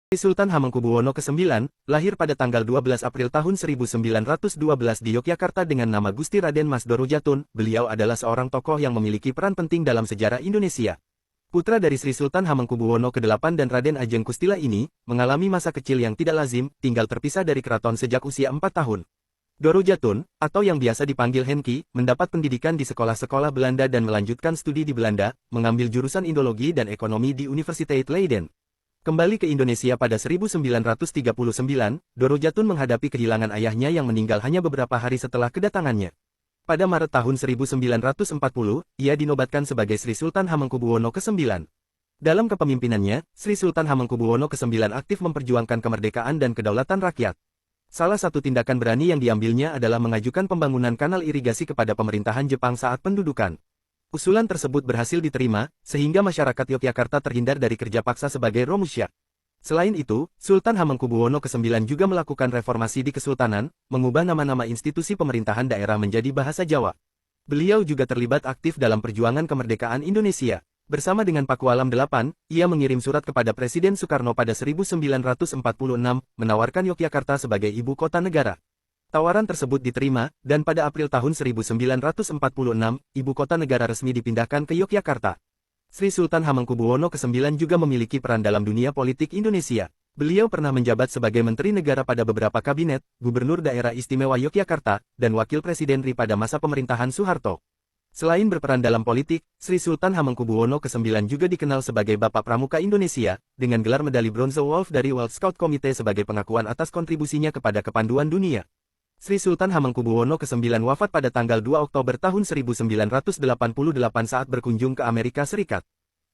Sri Sultan Hamengkubuwono ke-9, lahir pada tanggal 12 April tahun 1912 di Yogyakarta dengan nama Gusti Raden Mas Doro Jatun. Beliau adalah seorang tokoh yang memiliki peran penting dalam sejarah Indonesia. Putra dari Sri Sultan Hamengkubuwono ke-8 dan Raden Ajeng Kustila ini, mengalami masa kecil yang tidak lazim, tinggal terpisah dari keraton sejak usia 4 tahun. Doro Jatun, atau yang biasa dipanggil Henki, mendapat pendidikan di sekolah-sekolah Belanda dan melanjutkan studi di Belanda, mengambil jurusan Indologi dan Ekonomi di Universiteit Leiden. Kembali ke Indonesia pada 1939, Doro Jatun menghadapi kehilangan ayahnya yang meninggal hanya beberapa hari setelah kedatangannya. Pada Maret tahun 1940, ia dinobatkan sebagai Sri Sultan Hamengkubuwono ke-9. Dalam kepemimpinannya, Sri Sultan Hamengkubuwono ke-9 aktif memperjuangkan kemerdekaan dan kedaulatan rakyat. Salah satu tindakan berani yang diambilnya adalah mengajukan pembangunan kanal irigasi kepada pemerintahan Jepang saat pendudukan. Usulan tersebut berhasil diterima, sehingga masyarakat Yogyakarta terhindar dari kerja paksa sebagai romusya. Selain itu, Sultan Hamengkubuwono ke-9 juga melakukan reformasi di Kesultanan, mengubah nama-nama institusi pemerintahan daerah menjadi bahasa Jawa. Beliau juga terlibat aktif dalam perjuangan kemerdekaan Indonesia. Bersama dengan Pakualam VIII, ia mengirim surat kepada Presiden Soekarno pada 1946, menawarkan Yogyakarta sebagai ibu kota negara. Tawaran tersebut diterima, dan pada April tahun 1946, ibu kota negara resmi dipindahkan ke Yogyakarta. Sri Sultan Hamengkubuwono ke-9 juga memiliki peran dalam dunia politik Indonesia. Beliau pernah menjabat sebagai Menteri Negara pada beberapa kabinet, Gubernur Daerah Istimewa Yogyakarta, dan Wakil Presiden RI pada masa pemerintahan Soeharto. Selain berperan dalam politik, Sri Sultan Hamengkubuwono ke-9 juga dikenal sebagai Bapak Pramuka Indonesia, dengan gelar medali bronze Wolf dari World Scout Committee sebagai pengakuan atas kontribusinya kepada kepanduan dunia. Sri Sultan Hamengkubuwono ke-9 wafat pada tanggal 2 Oktober tahun 1988 saat berkunjung ke Amerika Serikat.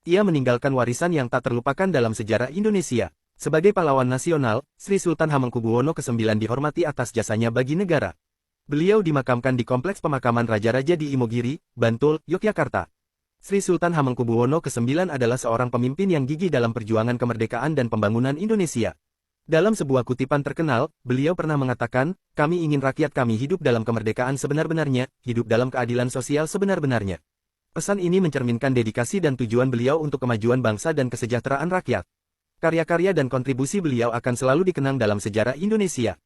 Ia meninggalkan warisan yang tak terlupakan dalam sejarah Indonesia. Sebagai pahlawan nasional, Sri Sultan Hamengkubuwono ke-9 dihormati atas jasanya bagi negara. Beliau dimakamkan di Kompleks Pemakaman Raja-Raja di Imogiri, Bantul, Yogyakarta. Sri Sultan Hamengkubuwono ke-9 adalah seorang pemimpin yang gigih dalam perjuangan kemerdekaan dan pembangunan Indonesia. Dalam sebuah kutipan terkenal, beliau pernah mengatakan, "Kami ingin rakyat kami hidup dalam kemerdekaan sebenar-benarnya, hidup dalam keadilan sosial sebenar-benarnya." Pesan ini mencerminkan dedikasi dan tujuan beliau untuk kemajuan bangsa dan kesejahteraan rakyat. Karya-karya dan kontribusi beliau akan selalu dikenang dalam sejarah Indonesia.